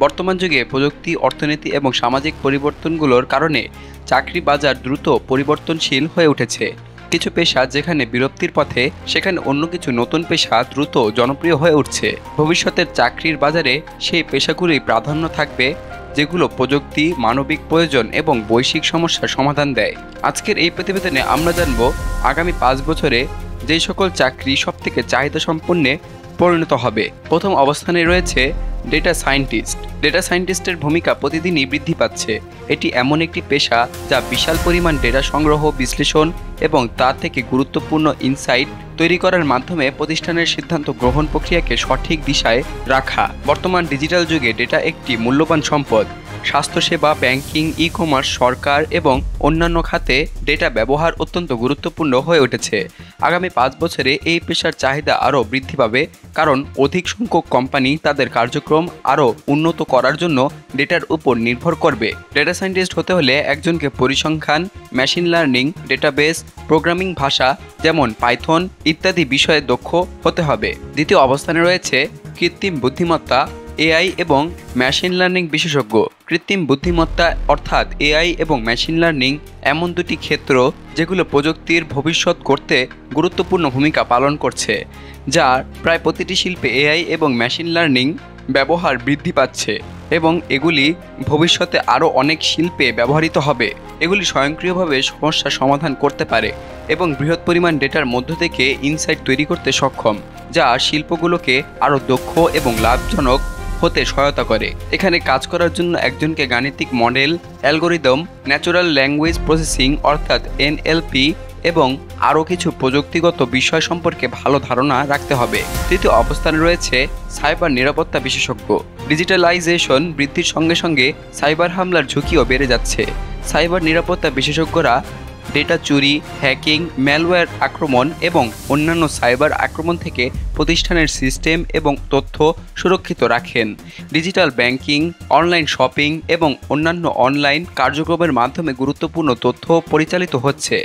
বর্তমান যুগে প্রযুক্তি, অর্থনীতি এবং সামাজিক পরিবর্তনগুলোর কারণে চাকরি বাজার দ্রুত পরিবর্তনশীল হয়ে উঠেছে। কিছু পেশা যেখানে বিলুপ্তির পথে, সেখানে অন্য কিছু নতুন পেশা দ্রুত জনপ্রিয় হয়ে উঠছে। ভবিষ্যতের চাকরির বাজারে সেই পেশাগুলি প্রাধান্য থাকবে যেগুলো প্রযুক্তি, মানবিক প্রয়োজন এবং বৈশ্বিক সমস্যার সমাধান দেয়। আজকের এই প্রতিবেদনে আমরা জানব আগামী 5 বছরে যে সকল চাকরি সবথেকে চাহিদা সম্পন্নে পরিণত হবে। প্রথম অবস্থানে রয়েছে ডেটা সায়েন্টিস্ট। ডেটা সায়েন্টিস্টের ভূমিকা প্রতিদিনই বৃদ্ধি পাচ্ছে। এটি এমন একটি পেশা যা বিশাল পরিমাণ ডেটা সংগ্রহ, বিশ্লেষণ এবং তা থেকে গুরুত্বপূর্ণ ইনসাইট তৈরি করার মাধ্যমে প্রতিষ্ঠানের সিদ্ধান্ত গ্রহণ প্রক্রিয়াকে সঠিক দিশায় রাখা। বর্তমান ডিজিটাল যুগে ডেটা একটি মূল্যবান সম্পদ। স্বাস্থ্যসেবা, ব্যাংকিং, ই-কমার্স, সরকার এবং অন্যান্য খাতে ডেটা ব্যবহার অত্যন্ত গুরুত্বপূর্ণ হয়ে উঠেছে। আগামী 5 বছরে এই পেশার চাহিদা আরও বৃদ্ধি পাবে, কারণ অধিক সংখ্যক কোম্পানি তাদের কার্যক্রম আরও উন্নত করার জন্য ডেটার উপর নির্ভর করবে। ডেটা সায়েন্টিস্ট হতে হলে একজনকে পরিসংখ্যান, মেশিন লার্নিং, ডেটাবেস, প্রোগ্রামিং ভাষা যেমন পাইথন ইত্যাদি বিষয়ে দক্ষ হতে হবে। দ্বিতীয় অবস্থানে রয়েছে কৃত্রিম বুদ্ধিমত্তা, এআই এবং মেশিন লার্নিং বিশেষজ্ঞ। কৃত্রিম বুদ্ধিমত্তা অর্থাৎ এআই এবং মেশিন লার্নিং এমন দুটি ক্ষেত্র যেগুলো প্রযুক্তির ভবিষ্যৎ গড়তে গুরুত্বপূর্ণ ভূমিকা পালন করছে, যার প্রায় প্রতিটি শিল্পে এআই এবং মেশিন লার্নিং ব্যবহার বৃদ্ধি পাচ্ছে এবং এগুলি ভবিষ্যতে আরও অনেক শিল্পে ব্যবহৃত হবে। এগুলি স্বয়ংক্রিয়ভাবে সমস্যা সমাধান করতে পারে এবং বৃহৎ পরিমাণ ডেটার মধ্য থেকে ইনসাইট তৈরি করতে সক্ষম, যা শিল্পগুলোকে আরও দক্ষ এবং লাভজনক হতে সহায়তা করে। এখানে কাজ করার জন্য একজনকে গাণিতিক model, algorithm, natural language processing অর্থাৎ এনএলপি এবং আরও কিছু প্রযুক্তিগত বিষয় সম্পর্কে ভালো ধারণা রাখতে হবে। তৃতীয় অবস্থানে রয়েছে সাইবার নিরাপত্তা বিশেষজ্ঞ। ডিজিটালাইজেশন বৃদ্ধির সঙ্গে সঙ্গে সাইবার হামলার ঝুঁকিও বেড়ে যাচ্ছে। সাইবার নিরাপত্তা বিশেষজ্ঞরা ডেটা চুরি, হ্যাকিং, ম্যালওয়্যার আক্রমণ এবং অন্যান্য সাইবার আক্রমণ থেকে প্রতিষ্ঠানের সিস্টেম এবং তথ্য সুরক্ষিত রাখেন। ডিজিটাল ব্যাংকিং, অনলাইন শপিং এবং অন্যান্য অনলাইন কার্যক্রমের মাধ্যমে গুরুত্বপূর্ণ তথ্য পরিচালিত হচ্ছে,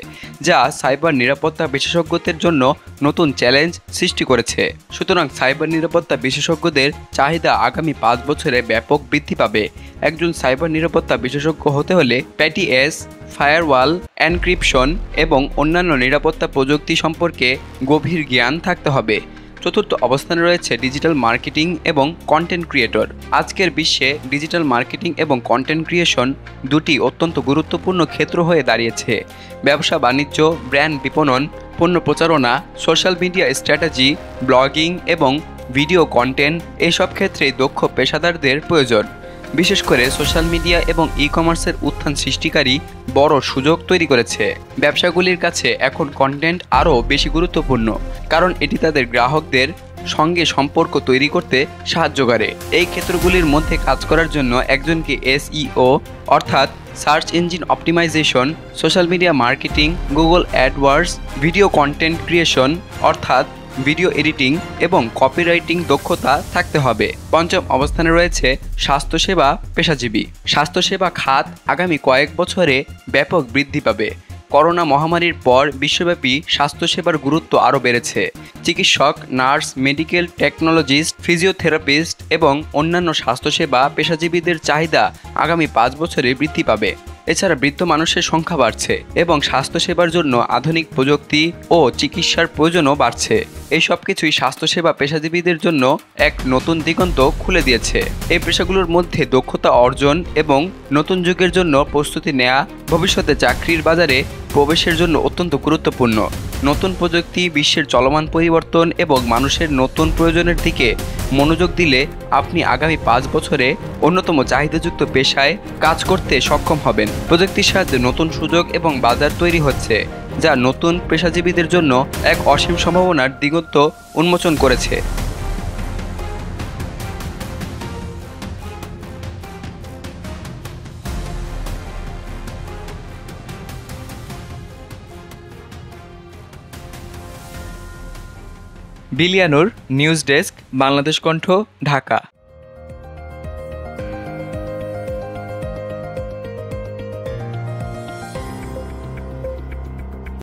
যা সাইবার নিরাপত্তা বিশেষজ্ঞদের জন্য নতুন চ্যালেঞ্জ সৃষ্টি করেছে। সুতরাং সাইবার নিরাপত্তা বিশেষজ্ঞদের চাহিদা আগামী 5 বছরে ব্যাপক বৃদ্ধি পাবে। একজন সাইবার নিরাপত্তা বিশেষজ্ঞ হতে হলে প্যাটিএস, ফায়ারওয়াল, এনক্রিপশন এবং অন্যান্য নিরাপত্তা প্রযুক্তি সম্পর্কে গভীর জ্ঞান থাকতে হবে। চতুর্থ অবস্থানে রয়েছে ডিজিটাল মার্কেটিং এবং কন্টেন্ট ক্রিয়েটর। আজকের বিশ্বে ডিজিটাল মার্কেটিং এবং কন্টেন্ট ক্রিয়েশন দুটি অত্যন্ত গুরুত্বপূর্ণ ক্ষেত্র হয়ে দাঁড়িয়েছে। ব্যবসা বাণিজ্য, ব্র্যান্ড বিপণন, পণ্য প্রচারণা, সোশ্যাল মিডিয়া স্ট্র্যাটেজি, ব্লগিং এবং ভিডিও কন্টেন্ট এসব ক্ষেত্রে দক্ষ পেশাদারদের প্রয়োজন। বিশেষ করে সোশ্যাল মিডিয়া এবং ই-কমার্সের উত্থান সৃষ্টিকারী বড় সুযোগ তৈরি করেছে। ব্যবসাগুলির কাছে এখন কন্টেন্ট আরও বেশি গুরুত্বপূর্ণ, কারণ এটি তাদের গ্রাহকদের সঙ্গে সম্পর্ক তৈরি করতে সাহায্য করে। এই ক্ষেত্রগুলির মধ্যে কাজ করার জন্য একজনকে এসইও অর্থাৎ search engine optimisation, social media marketing, Google AdWords, video content creation অর্থাৎ ভিডিও এডিটিং এবং কপিরাইটিং দক্ষতা থাকতে হবে। পঞ্চম অবস্থানে রয়েছে স্বাস্থ্যসেবা পেশাজীবী। স্বাস্থ্যসেবা খাত আগামী কয়েক বছরে ব্যাপক বৃদ্ধি পাবে। করোনা মহামারীর পর বিশ্বব্যাপী স্বাস্থ্যসেবার গুরুত্ব আরও বেড়েছে। চিকিৎসক, নার্স, মেডিকেল টেকনোলজিস্ট, ফিজিওথেরাপিস্ট এবং অন্যান্য স্বাস্থ্যসেবা পেশাজীবীদের চাহিদা আগামী 5 বছরে বৃদ্ধি পাবে। এছাড়া বৃদ্ধ মানুষের সংখ্যা বাড়ছে এবং স্বাস্থ্যসেবার জন্য আধুনিক প্রযুক্তি ও চিকিৎসার প্রয়োজনও বাড়ছে। এই সব কিছুই স্বাস্থ্যসেবা পেশাজীবীদের জন্য এক নতুন দিগন্ত খুলে দিয়েছে। এই পেশাগুলোর মধ্যে দক্ষতা অর্জন এবং নতুন যুগের জন্য প্রস্তুতি নেওয়া ভবিষ্যতে চাকরির বাজারে প্রবেশের জন্য অত্যন্ত গুরুত্বপূর্ণ। নতুন প্রযুক্তি, বিশ্বের চলমান পরিবর্তন এবং মানুষের নতুন প্রয়োজনের দিকে মনোযোগ দিলে আপনি আগামী 5 বছরে অন্যতম চাহিদাযুক্ত পেশায় কাজ করতে সক্ষম হবেন। প্রযুক্তির সাহায্যে নতুন সুযোগ এবং বাজার তৈরি হচ্ছে, যা নতুন পেশাজীবীদের জন্য এক অসীম সম্ভাবনার দিগন্ত উন্মোচন করেছে। বিলিয়ানুর নিউজ ডেস্ক, বাংলাদেশ কণ্ঠ, ঢাকা।